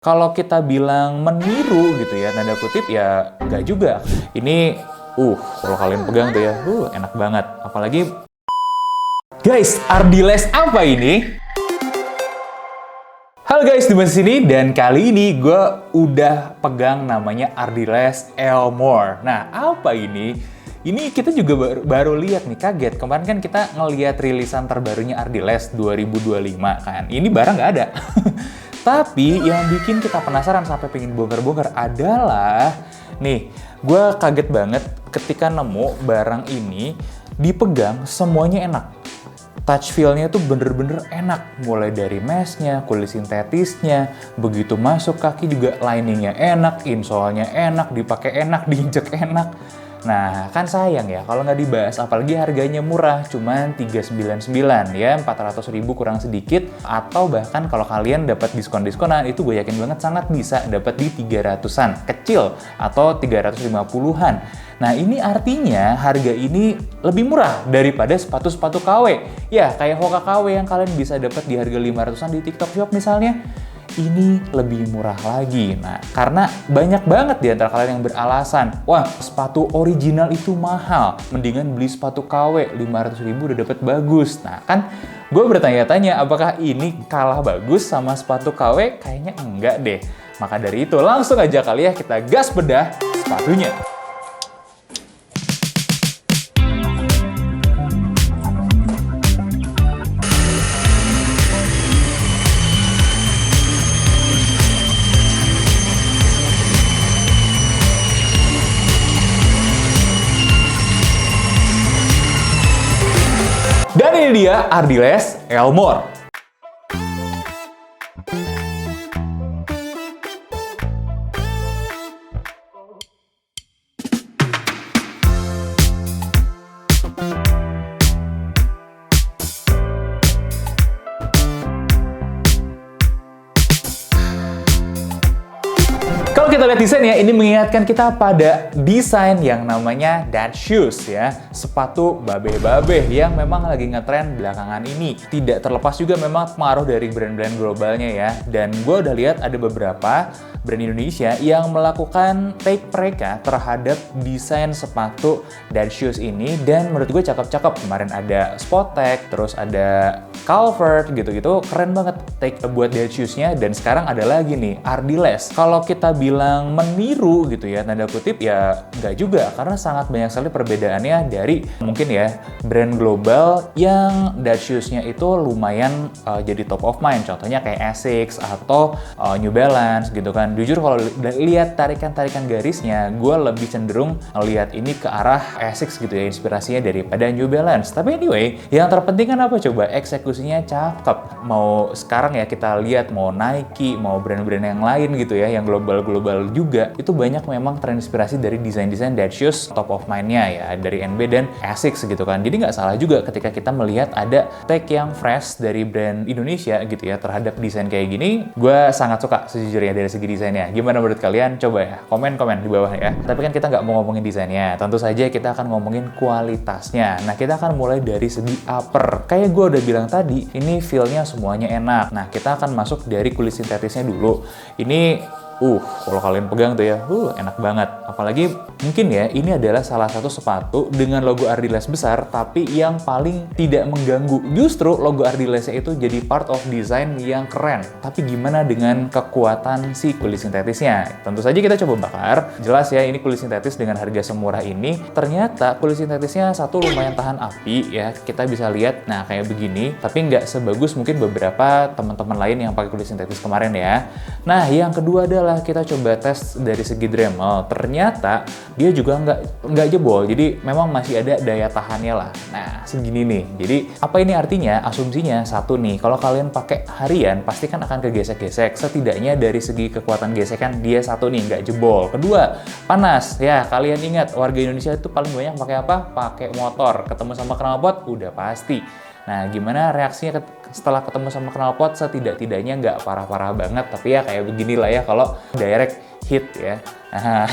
Kalau kita bilang meniru gitu ya, tanda kutip ya nggak juga. Ini, kalau kalian pegang tuh ya, enak banget. Apalagi, guys, Ardiles apa ini? Halo guys, Dimas sini dan kali ini gue udah pegang namanya Ardiles Elmore. Nah, apa ini? Ini kita juga baru lihat nih, kaget. Kemarin kan kita ngelihat rilisan terbarunya Ardiles 2025 kan. Ini barang nggak ada. Tapi yang bikin kita penasaran sampai pengen bongkar-bongkar adalah, nih, gue kaget banget ketika nemu barang ini dipegang semuanya enak. Touch feel-nya tuh bener-bener enak, mulai dari meshnya, kulit sintetisnya, begitu masuk kaki juga liningnya enak, insole-nya enak, dipakai enak, diinjek enak. Nah, kan sayang ya kalau nggak dibahas, apalagi harganya murah, cuman 399 ya, 400.000 kurang sedikit, atau bahkan kalau kalian dapat diskon-diskonan, itu gue yakin banget sangat bisa dapat di 300-an, kecil, atau 350-an. Nah, ini artinya harga ini lebih murah daripada sepatu-sepatu KW. Ya, kayak Hoka KW yang kalian bisa dapat di harga 500-an di TikTok Shop misalnya. Ini lebih murah lagi. Nah, karena banyak banget di antara kalian yang beralasan, wah, sepatu original itu mahal, mendingan beli sepatu KW 500.000 udah dapat bagus. Nah, kan gue bertanya-tanya, apakah ini kalah bagus sama sepatu KW? Kayaknya enggak deh. Maka dari itu, langsung aja kali ya kita gas bedah sepatunya. Dan ini dia Ardiles Elmore. Kalau kita lihat desainnya, ini mengingatkan kita pada desain yang namanya dad shoes ya. Sepatu babe-babe yang memang lagi ngetren belakangan ini. Tidak terlepas juga memang pengaruh dari brand-brand globalnya ya. Dan gue udah lihat ada beberapa brand Indonesia yang melakukan take mereka terhadap desain sepatu dad shoes ini. Dan menurut gue cakep-cakep. Kemarin ada Spotek, terus ada Calvert gitu-gitu. Keren banget take buat dad shoes-nya. Dan sekarang ada lagi nih, Ardiles. Kalau kita bilang meniru gitu ya, tanda kutip ya nggak juga, karena sangat banyak sekali perbedaannya dari mungkin ya brand global yang dad shoes-nya itu lumayan jadi top of mind, contohnya kayak Asics atau New Balance gitu kan. Jujur kalau lihat tarikan-tarikan garisnya, gue lebih cenderung lihat ini ke arah Asics gitu ya, inspirasinya daripada New Balance. Tapi anyway, yang terpenting kan apa coba? Eksekusinya cakep. Mau sekarang ya kita lihat, mau Nike, mau brand-brand yang lain gitu ya, yang global juga, itu banyak memang terinspirasi dari desain-desain dad shoes top of mind-nya ya, dari NB dan Asics gitu kan. Jadi nggak salah juga ketika kita melihat ada take yang fresh dari brand Indonesia gitu ya terhadap desain kayak gini. Gue sangat suka sejujurnya dari segi desainnya. Gimana menurut kalian? Coba ya, komen-komen di bawah ya. Tapi kan kita nggak mau ngomongin desainnya, tentu saja kita akan ngomongin kualitasnya. Nah, kita akan mulai dari segi upper. Kayak gue udah bilang tadi, ini feel-nya semuanya enak. Nah, kita akan masuk dari kulit sintetisnya dulu. Ini kalau kalian pegang tuh ya, enak banget. Apalagi mungkin ya, ini adalah salah satu sepatu dengan logo Ardiles besar, tapi yang paling tidak mengganggu. Justru logo Ardilesnya itu jadi part of design yang keren. Tapi gimana dengan kekuatan si kulit sintetisnya? Tentu saja kita coba bakar. Jelas ya, ini kulit sintetis dengan harga semurah ini. Ternyata kulit sintetisnya satu lumayan tahan api ya. Kita bisa lihat, nah kayak begini. Tapi nggak sebagus mungkin beberapa teman-teman lain yang pakai kulit sintetis kemarin ya. Nah, yang kedua adalah kita coba tes dari segi Dremel. Ternyata dia juga nggak jebol, jadi memang masih ada daya tahannya lah. Nah, segini nih. Jadi apa ini artinya? Asumsinya satu nih, kalau kalian pakai harian pasti kan akan kegesek-gesek. Setidaknya dari segi kekuatan gesekan dia satu nih, nggak jebol. Kedua, panas. Ya, kalian ingat warga Indonesia itu paling banyak pakai apa? Pakai motor. Ketemu sama knalpot udah pasti. Nah, gimana reaksinya setelah ketemu sama knalpot? Setidak-tidaknya nggak parah-parah banget, tapi ya kayak beginilah ya kalau direct hit ya. Nah,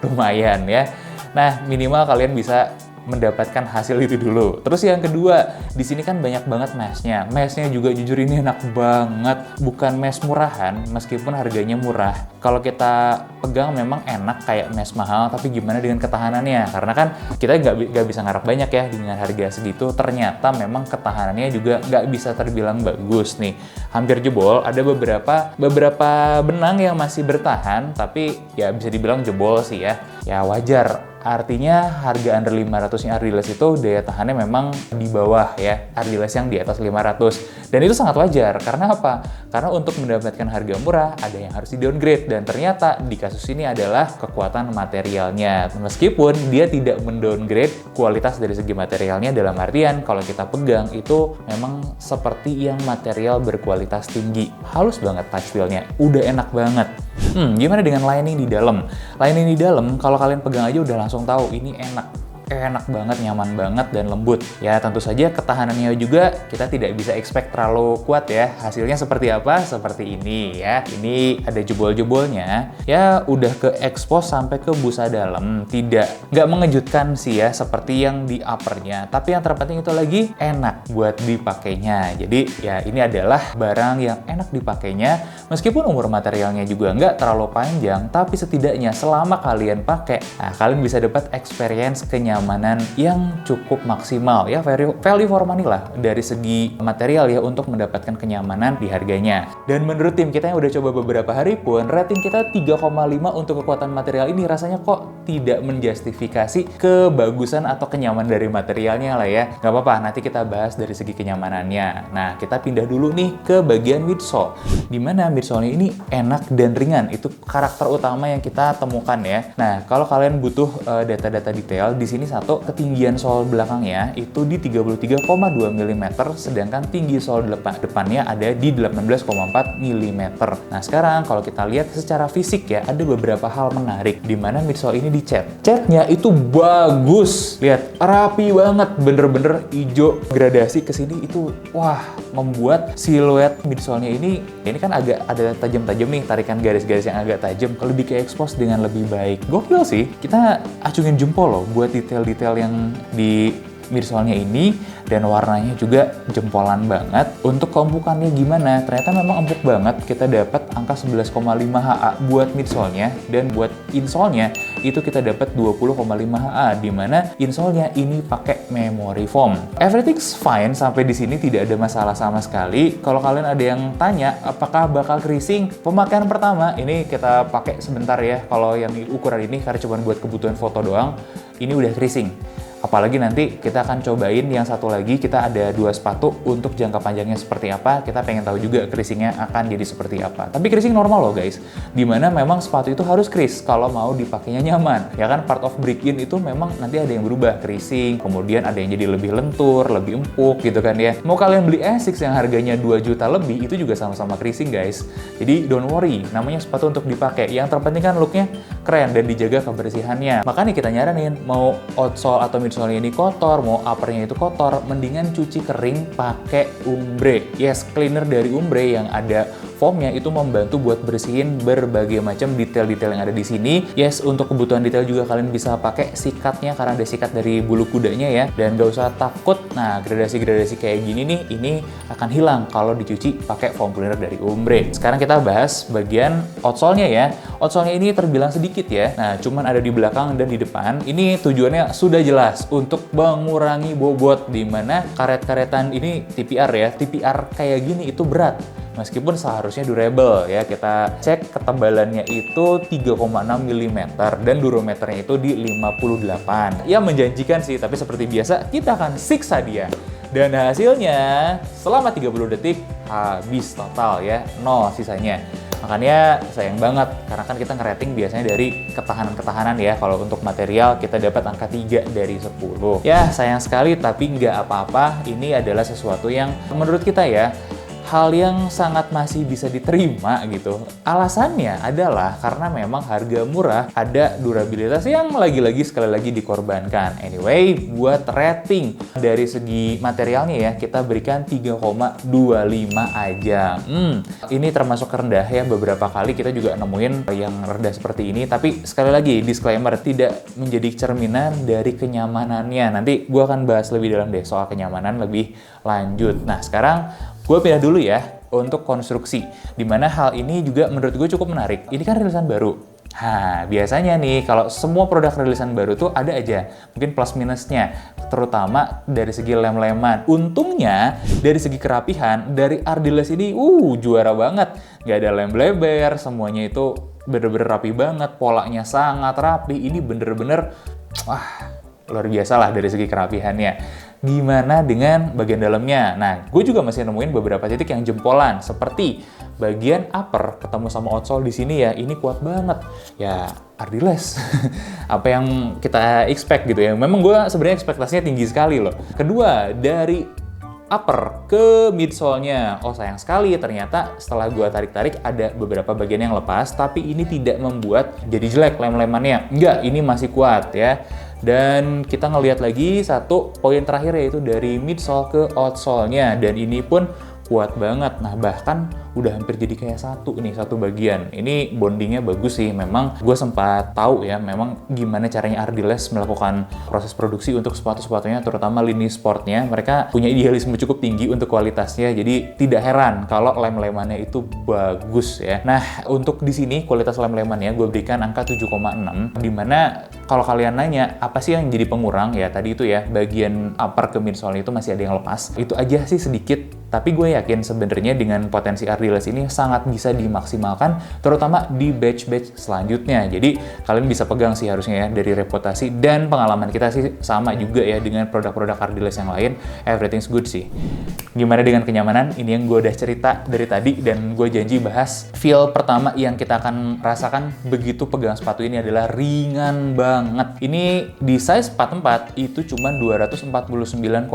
lumayan ya. Nah, minimal kalian bisa mendapatkan hasil itu dulu. Terus yang kedua, di sini kan banyak banget meshnya. Meshnya juga jujur ini enak banget. Bukan mesh murahan, meskipun harganya murah. Kalau kita pegang memang enak kayak mesh mahal, tapi gimana dengan ketahanannya? Karena kan kita nggak bisa ngarep banyak ya dengan harga segitu. Ternyata memang ketahanannya juga nggak bisa terbilang bagus nih. Hampir jebol. Ada beberapa benang yang masih bertahan, tapi ya bisa dibilang jebol sih ya. Ya wajar. Artinya harga under 500-nya Ardiles itu daya tahannya memang di bawah ya, Ardiles yang di atas 500. Dan itu sangat wajar, karena apa? Karena untuk mendapatkan harga murah, ada yang harus di-downgrade. Dan ternyata di kasus ini adalah kekuatan materialnya. Meskipun dia tidak mendowngrade kualitas dari segi materialnya, dalam artian kalau kita pegang itu memang seperti yang material berkualitas tinggi. Halus banget touch feel-nya, udah enak banget. Gimana dengan lining di dalam? Lining di dalam, kalau kalian pegang aja udah langsung tahu ini enak banget, nyaman banget, dan lembut. Ya tentu saja ketahanannya juga kita tidak bisa expect terlalu kuat ya. Hasilnya seperti apa? Seperti ini ya. Ini ada jebol-jebolnya. Ya udah ke expose sampai ke busa dalam. Nggak mengejutkan sih ya seperti yang di uppernya. Tapi yang terpenting itu lagi enak buat dipakainya. Jadi ya ini adalah barang yang enak dipakainya. Meskipun umur materialnya juga nggak terlalu panjang, tapi setidaknya selama kalian pakai, nah kalian bisa dapat experience kenyamanan yang cukup maksimal ya, value for money lah dari segi material ya, untuk mendapatkan kenyamanan di harganya. Dan menurut tim kita yang udah coba beberapa hari pun, rating kita 3,5 untuk kekuatan material ini rasanya kok tidak menjustifikasi kebagusan atau kenyamanan dari materialnya lah ya. Nggak apa-apa, nanti kita bahas dari segi kenyamanannya. Nah, kita pindah dulu nih ke bagian midsole, dimana midsole-nya ini enak dan ringan. Itu karakter utama yang kita temukan ya. Nah, kalau kalian butuh data-data detail, di sini satu, ketinggian sole belakangnya itu di 33,2 mm, sedangkan tinggi sole depannya ada di 18,4 mm. Nah, sekarang kalau kita lihat secara fisik ya, ada beberapa hal menarik di mana midsole ini dicat. Catnya itu bagus. Lihat, rapi banget, bener-bener hijau gradasi ke sini itu wah, membuat siluet midsole-nya ini kan agak ada tajam-tajam nih, tarikan garis-garis yang agak tajam, kalau lebih ke expose dengan lebih baik. Gokil sih, kita acungin jempol loh buat detail-detail yang di midsole-nya ini, dan warnanya juga jempolan banget. Untuk keempukannya gimana? Ternyata memang empuk banget. Kita dapat angka 11,5 HA buat midsole-nya, dan buat insole-nya itu kita dapat 20,5 HA, di mana insole-nya ini pakai memory foam. Everything's fine sampai di sini, tidak ada masalah sama sekali. Kalau kalian ada yang tanya apakah bakal creasing, pemakaian pertama ini kita pakai sebentar ya. Kalau yang ukuran ini karena cuma buat kebutuhan foto doang, ini udah creasing. Apalagi nanti kita akan cobain yang satu lagi, kita ada 2 sepatu untuk jangka panjangnya seperti apa. Kita pengen tahu juga creasingnya akan jadi seperti apa. Tapi creasing normal loh guys, dimana memang sepatu itu harus crease kalau mau dipakainya nyaman. Ya kan, part of break-in itu memang nanti ada yang berubah, creasing, kemudian ada yang jadi lebih lentur, lebih empuk gitu kan ya. Mau kalian beli Asics yang harganya 2 juta lebih, itu juga sama-sama creasing guys. Jadi don't worry, namanya sepatu untuk dipakai. Yang terpenting kan looknya keren dan dijaga kebersihannya. Makanya kita nyaranin, mau outsole atau midsole ini kotor, mau uppernya itu kotor, mendingan cuci kering pakai Umbre. Yes, cleaner dari Umbre yang ada foamnya itu membantu buat bersihin berbagai macam detail-detail yang ada di sini. Yes, untuk kebutuhan detail juga kalian bisa pakai sikatnya, karena ada sikat dari bulu kudanya ya. Dan gak usah takut, nah gradasi-gradasi kayak gini nih, ini akan hilang kalau dicuci pakai foam cleaner dari Umbre. Sekarang kita bahas bagian outsole-nya ya. Outsole-nya ini terbilang sedikit ya. Nah, cuman ada di belakang dan di depan. Ini tujuannya sudah jelas, untuk mengurangi bobot, di mana karet-karetan ini TPR ya. TPR kayak gini itu berat, meskipun seharusnya durable ya. Kita cek ketebalannya itu 3,6 mm dan durometernya itu di 58. Ya menjanjikan sih, tapi seperti biasa kita akan siksa dia. Dan hasilnya selama 30 detik habis total ya, 0 sisanya. Makanya sayang banget, karena kan kita ngerating biasanya dari ketahanan-ketahanan ya. Kalau untuk material kita dapat angka 3 dari 10. Ya sayang sekali, tapi nggak apa-apa. Ini adalah sesuatu yang menurut kita ya, hal yang sangat masih bisa diterima gitu. Alasannya adalah karena memang harga murah, ada durabilitas yang lagi-lagi sekali lagi dikorbankan. Anyway, buat rating dari segi materialnya ya, kita berikan 3,25 aja. Ini termasuk rendah ya, beberapa kali kita juga nemuin yang rendah seperti ini, tapi sekali lagi disclaimer, tidak menjadi cerminan dari kenyamanannya. Nanti gue akan bahas lebih dalam deh soal kenyamanan lebih lanjut. Nah, sekarang gue pindah dulu ya untuk konstruksi, dimana hal ini juga menurut gue cukup menarik. Ini kan rilisan baru. Nah, biasanya nih kalau semua produk rilisan baru tuh ada aja mungkin plus minusnya, terutama dari segi lem-leman. Untungnya dari segi kerapihan, dari Ardiles ini juara banget. Nggak ada lem bleber, semuanya itu bener-bener rapi banget, polanya sangat rapi. Ini bener-bener luar biasa lah dari segi kerapihannya. Gimana dengan bagian dalamnya? Nah, gue juga masih nemuin beberapa titik yang jempolan, seperti bagian upper ketemu sama outsole di sini ya, ini kuat banget. Ya, Ardiles. Apa yang kita expect gitu ya. Memang gue sebenarnya ekspektasinya tinggi sekali loh. Kedua, dari upper ke midsole-nya. Oh, sayang sekali ternyata setelah gue tarik-tarik ada beberapa bagian yang lepas, tapi ini tidak membuat jadi jelek lem-lemannya. Enggak, ini masih kuat ya. Dan kita ngelihat lagi satu poin terakhir, yaitu dari midsole ke outsole-nya, dan ini pun kuat banget. Nah, bahkan udah hampir jadi kayak satu bagian. Ini bondingnya bagus sih. Memang gue sempat tahu ya, memang gimana caranya Ardiles melakukan proses produksi untuk sepatu-sepatunya, terutama lini sportnya. Mereka punya idealisme cukup tinggi untuk kualitasnya, jadi tidak heran kalau lem-lemannya itu bagus ya. Nah, untuk di sini kualitas lem-lemannya gue berikan angka 7,6, dimana kalau kalian nanya apa sih yang jadi pengurang ya, tadi itu ya, bagian upper ke midsole itu masih ada yang lepas. Itu aja sih sedikit. Tapi gue yakin sebenarnya dengan potensi Ardiles ini sangat bisa dimaksimalkan, terutama di batch-batch selanjutnya. Jadi kalian bisa pegang sih harusnya ya, dari reputasi dan pengalaman kita sih sama juga ya dengan produk-produk Ardiles yang lain, everything's good sih. Gimana dengan kenyamanan? Ini yang gue udah cerita dari tadi, dan gue janji bahas feel pertama yang kita akan rasakan begitu pegang sepatu ini adalah ringan banget. Ini di size 44 itu cuma 249,1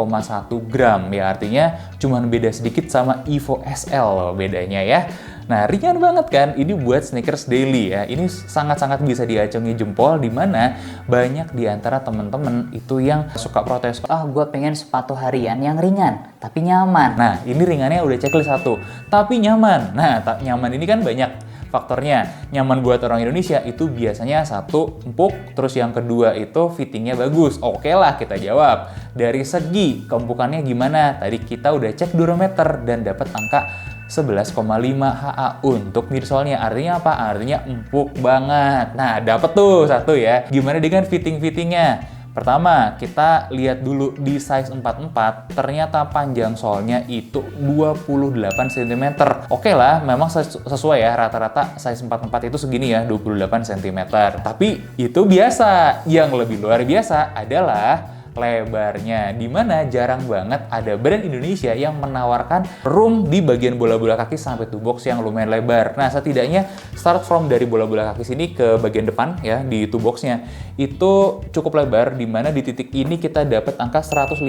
gram ya, artinya cuma beda sedikit sama Evo SL loh bedanya ya. Nah, ringan banget kan? Ini buat sneakers daily ya. Ini sangat-sangat bisa diacungi jempol, dimana banyak di antara temen-temen itu yang suka protes, gue pengen sepatu harian yang ringan tapi nyaman. Nah, ini ringannya udah checklist 1, tapi nyaman. Nah, nyaman ini kan banyak faktornya. Nyaman buat orang Indonesia itu biasanya satu, empuk, terus yang kedua itu fittingnya bagus. Oke lah, kita jawab. Dari segi keempukannya gimana? Tadi kita udah cek durometer dan dapat angka 11,5 HA untuk midsole-nya. Artinya apa? Artinya empuk banget. Nah, dapat tuh satu ya. Gimana dengan fitting-fittingnya? Pertama, kita lihat dulu di size 44, ternyata panjang solnya itu 28 cm. Oke lah, memang sesuai ya, rata-rata size 44 itu segini ya, 28 cm. Tapi itu biasa. Yang lebih luar biasa adalah lebarnya, dimana jarang banget ada brand Indonesia yang menawarkan room di bagian bola-bola kaki sampai toe box yang lumayan lebar. Nah, setidaknya start from dari bola-bola kaki sini ke bagian depan ya, di toe boxnya itu cukup lebar, dimana di titik ini kita dapat angka 105,6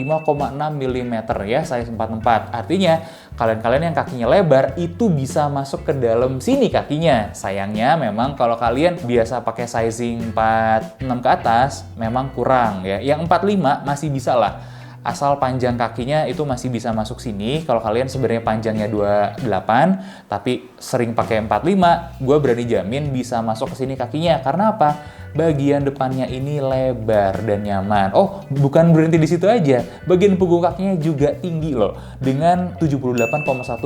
mm ya, size 44. Artinya kalian-kalian yang kakinya lebar itu bisa masuk ke dalam sini kakinya. Sayangnya memang kalau kalian biasa pakai sizing 46 ke atas memang kurang ya. Yang 45 masih bisa lah, asal panjang kakinya itu masih bisa masuk sini. Kalau kalian sebenarnya panjangnya 28 tapi sering pakai 45, gue berani jamin bisa masuk ke sini kakinya. Karena apa? Bagian depannya ini lebar dan nyaman. Oh, bukan berhenti di situ aja. Bagian punggung kakinya juga tinggi loh, dengan 78,1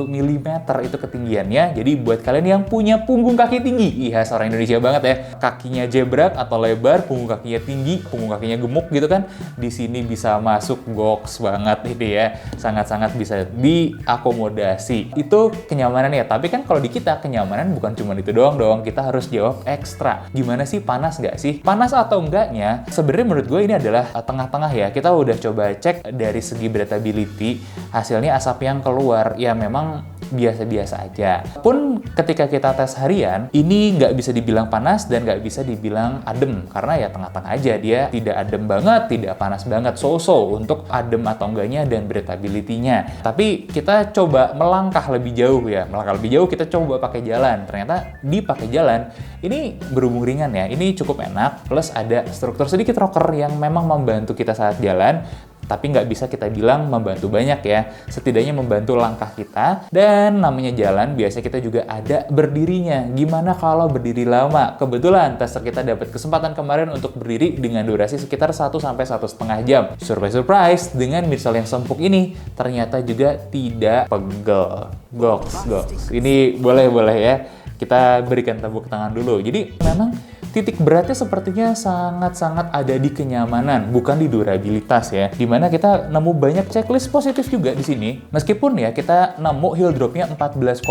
mm itu ketinggiannya. Jadi buat kalian yang punya punggung kaki tinggi, iya orang Indonesia banget ya, kakinya jebrak atau lebar, punggung kakinya tinggi, punggung kakinya gemuk gitu kan, di sini bisa masuk box banget ini ya. Sangat-sangat bisa diakomodasi. Itu kenyamanan ya. Tapi kan kalau di kita kenyamanan bukan cuma itu doang dong. Kita harus jawab ekstra. Gimana sih, panas nggak sih? Panas atau enggaknya, sebenarnya menurut gue ini adalah tengah-tengah ya. Kita udah coba cek dari segi breathability, hasilnya asap yang keluar ya memang biasa-biasa aja. Pun ketika kita tes harian, ini nggak bisa dibilang panas dan nggak bisa dibilang adem, karena ya tengah-tengah aja. Dia tidak adem banget, tidak panas banget, so-so untuk adem atau enggaknya dan breathability-nya. Tapi kita coba melangkah lebih jauh ya. Melangkah lebih jauh, kita coba pakai jalan. Ternyata di pakai jalan, ini berhubung ringan ya. Ini cukup enak, plus ada struktur sedikit rocker yang memang membantu kita saat jalan. Tapi nggak bisa kita bilang membantu banyak ya, setidaknya membantu langkah kita. Dan namanya jalan, biasanya kita juga ada berdirinya. Gimana kalau berdiri lama? Kebetulan tester kita dapat kesempatan kemarin untuk berdiri dengan durasi sekitar 1-1,5 jam. Surprise, dengan midsole yang sempuk ini, ternyata juga tidak pegel. Goks. Ini boleh ya, kita berikan tepuk tangan dulu. Jadi memang titik beratnya sepertinya sangat-sangat ada di kenyamanan, bukan di durabilitas ya. Dimana kita nemu banyak checklist positif juga di sini. Meskipun ya kita nemu heel dropnya 14,8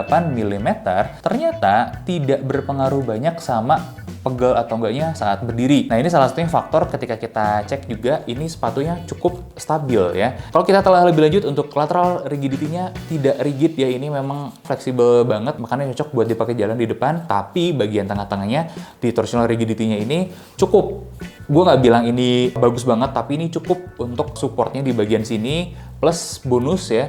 mm, ternyata tidak berpengaruh banyak sama pegel atau enggaknya saat berdiri. Nah, ini salah satunya faktor ketika kita cek juga ini sepatunya cukup stabil ya. Kalau kita telah lebih lanjut untuk lateral rigidity-nya tidak rigid ya, ini memang fleksibel banget, makanya cocok buat dipakai jalan di depan. Tapi bagian tengah-tengahnya di torsional rigidity-nya ini cukup. Gue nggak bilang ini bagus banget, tapi ini cukup untuk supportnya di bagian sini, plus bonus ya,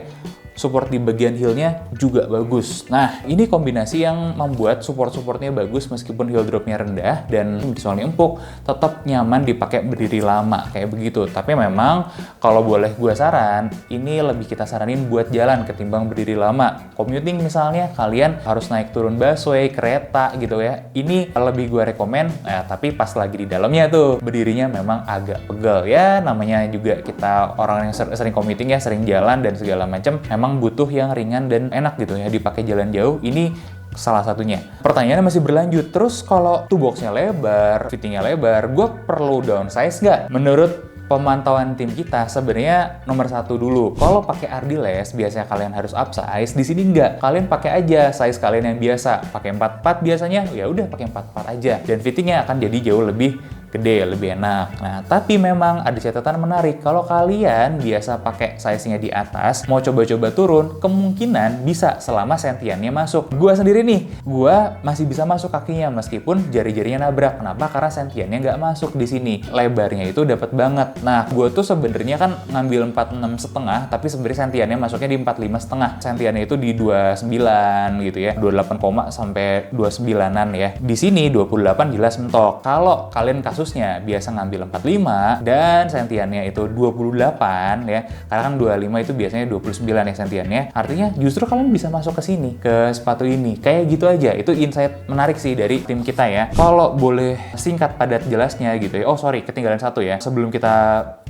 support di bagian heel-nya juga bagus. Nah, ini kombinasi yang membuat support-supportnya bagus meskipun heel drop-nya rendah dan midsole empuk, tetap nyaman dipakai berdiri lama kayak begitu. Tapi memang kalau boleh gue saran, ini lebih kita saranin buat jalan ketimbang berdiri lama. Commuting misalnya, kalian harus naik turun busway, kereta gitu ya. Ini lebih gue rekomen, tapi pas lagi di dalamnya tuh berdirinya memang agak pegel ya. Namanya juga kita orang yang sering commuting ya, sering jalan dan segala macam, memang butuh yang ringan dan enak gitu ya dipakai jalan jauh. Ini salah satunya. Pertanyaannya masih berlanjut. Terus kalau toolbox-nya lebar, fittingnya lebar, gue perlu downsize nggak? Menurut pemantauan tim kita sebenarnya nomor 1 dulu. Kalau pakai Ardiles biasanya kalian harus upsize. Di sini nggak. Kalian pakai aja size kalian yang biasa. Pakai 44 biasanya, ya udah pakai 44 aja. Dan fittingnya akan jadi jauh lebih gede, lebih enak. Nah, tapi memang ada catatan menarik. Kalau kalian biasa pakai size-nya di atas, mau coba-coba turun, kemungkinan bisa selama sentiannya masuk. Gua sendiri nih, gua masih bisa masuk kakinya meskipun jari-jarinya nabrak. Kenapa? Karena sentiannya nggak masuk di sini. Lebarnya itu dapat banget. Nah, gua tuh sebenarnya kan ngambil 46,5, tapi sebenarnya sentiannya masuknya di 45,5. Sentiannya itu di 29 gitu ya. 28, sampai 29-an ya. Di sini 28 jelas mentok. Kalau kalian kasusnya biasa ngambil 45 dan sentiannya itu 28 ya, karena kan 25 itu biasanya 29 ya sentiannya, artinya justru kalian bisa masuk ke sini, ke sepatu ini. Kayak gitu aja. Itu insight menarik sih dari tim kita ya. Kalau boleh singkat padat jelasnya gitu ya. Oh sorry, ketinggalan satu ya. Sebelum kita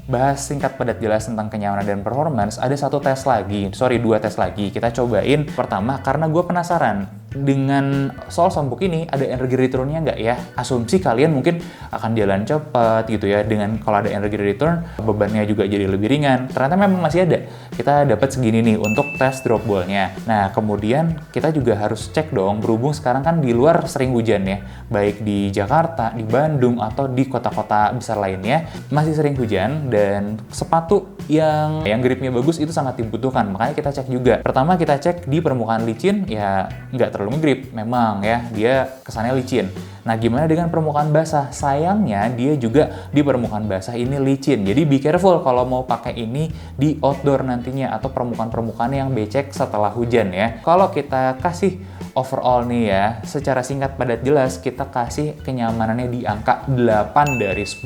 bahas singkat padat jelas tentang kenyamanan dan performance, ada satu tes lagi. Sorry, 2 tes lagi. Kita cobain pertama karena gue penasaran. Dengan sol sempuk ini ada energi return-nya nggak ya? Asumsi kalian mungkin akan jalan cepat gitu ya. Dengan kalau ada energi return, bebannya juga jadi lebih ringan. Ternyata memang masih ada. Kita dapat segini nih untuk tes drop ball-nya. Nah, kemudian kita juga harus cek dong, berhubung sekarang kan di luar sering hujan ya. Baik di Jakarta, di Bandung, atau di kota-kota besar lainnya, masih sering hujan dan sepatu yang gripnya bagus itu sangat dibutuhkan. Makanya kita cek juga. Pertama kita cek di permukaan licin, ya nggak terlalu ngegrip, memang ya dia kesannya licin. Nah, gimana dengan permukaan basah? Sayangnya dia juga di permukaan basah ini licin. Jadi be careful kalau mau pakai ini di outdoor nantinya atau permukaan-permukaan yang becek setelah hujan ya. Kalau kita kasih overall nih ya, secara singkat padat jelas kita kasih kenyamanannya di angka 8 dari 10.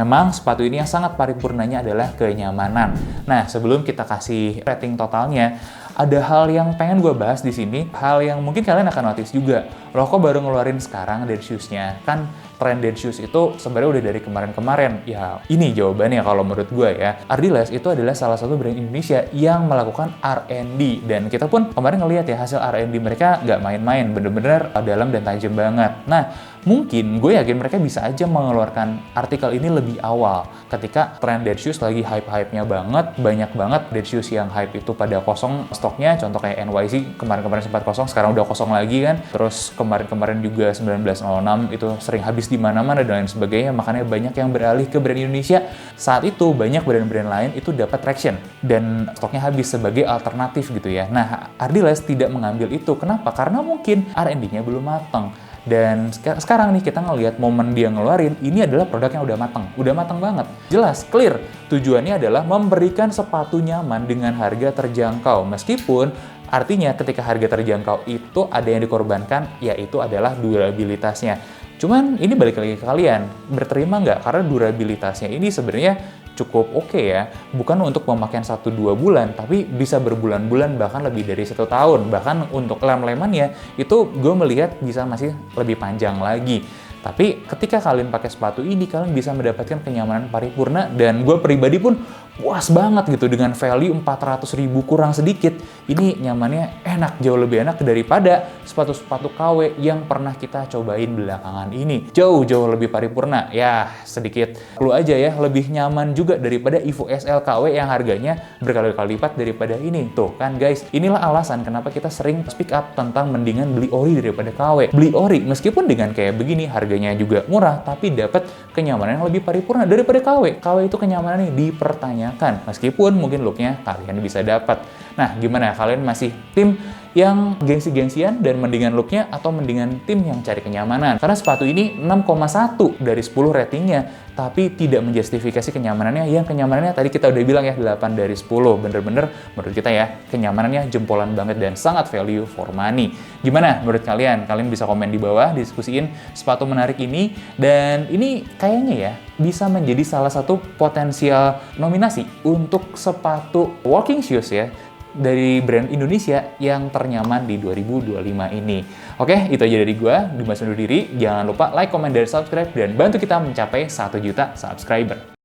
Memang sepatu ini yang sangat paripurnanya adalah kenyamanan. Nah, sebelum kita kasih rating totalnya, ada hal yang pengen gue bahas di sini, hal yang mungkin kalian akan notice juga. Loh, kok baru ngeluarin sekarang dead shoes-nya? Kan tren dead shoes itu sebenarnya udah dari kemarin-kemarin. Ya, ini jawabannya kalau menurut gue ya. Ardiles itu adalah salah satu brand Indonesia yang melakukan R&D. Dan kita pun kemarin ngelihat ya hasil R&D mereka nggak main-main, bener-bener dalam dan tajam banget. Nah, mungkin gue yakin mereka bisa aja mengeluarkan artikel ini lebih awal. Ketika tren dead shoes lagi hype-hype-nya banget, banyak banget dead shoes yang hype itu pada kosong stoknya. Contoh kayak NYC kemarin-kemarin sempat kosong, sekarang udah kosong lagi kan. Terus kemarin-kemarin juga 1906 itu sering habis habis di mana-mana dan lain sebagainya, makanya banyak yang beralih ke brand Indonesia. Saat itu banyak brand-brand lain itu dapat traction dan stoknya habis sebagai alternatif gitu ya. Nah, Ardiles tidak mengambil itu. Kenapa? Karena mungkin R&D-nya belum matang. Dan sekarang nih kita ngelihat momen dia ngeluarin, ini adalah produk yang udah matang banget. Jelas, clear. Tujuannya adalah memberikan sepatu nyaman dengan harga terjangkau. Meskipun artinya ketika harga terjangkau itu ada yang dikorbankan, yaitu adalah durabilitasnya. Cuman ini balik lagi ke kalian, berterima nggak? Karena durabilitasnya ini sebenarnya cukup oke ya. Bukan untuk pemakaian 1-2 bulan, tapi bisa berbulan-bulan, bahkan lebih dari 1 tahun. Bahkan untuk lem-lemannya, itu gue melihat bisa masih lebih panjang lagi. Tapi ketika kalian pakai sepatu ini, kalian bisa mendapatkan kenyamanan paripurna, dan gue pribadi pun puas banget gitu dengan value 400.000 kurang sedikit. Ini nyamannya enak, jauh lebih enak daripada sepatu-sepatu KW yang pernah kita cobain belakangan ini. Jauh lebih paripurna. Ya, sedikit clue aja ya, lebih nyaman juga daripada Evo SL KW yang harganya berkali-kali lipat daripada ini. Tuh kan guys, inilah alasan kenapa kita sering speak up tentang mendingan beli ori daripada KW. Beli ori meskipun dengan kayak begini harganya juga murah, tapi dapat kenyamanan yang lebih paripurna daripada KW. KW itu kenyamanannya dipertanyakan. Meskipun mungkin looknya kalian bisa dapat. Nah, gimana? Kalian masih tim yang gengsi-gengsian dan mendingan looknya, atau mendingan tim yang cari kenyamanan? Karena sepatu ini 6,1 dari 10 ratingnya, tapi tidak menjustifikasi kenyamanannya, yang kenyamanannya tadi kita udah bilang ya 8 dari 10. Bener-bener menurut kita ya, kenyamanannya jempolan banget dan sangat value for money. Gimana menurut kalian? Kalian bisa komen di bawah, diskusiin sepatu menarik ini, dan ini kayaknya ya bisa menjadi salah satu potensial nominasi untuk sepatu walking shoes ya dari brand Indonesia yang ternyaman di 2025 ini. Oke, itu aja dari gua, Dimas undur diri. Jangan lupa like, comment, dan subscribe, dan bantu kita mencapai 1 juta subscriber.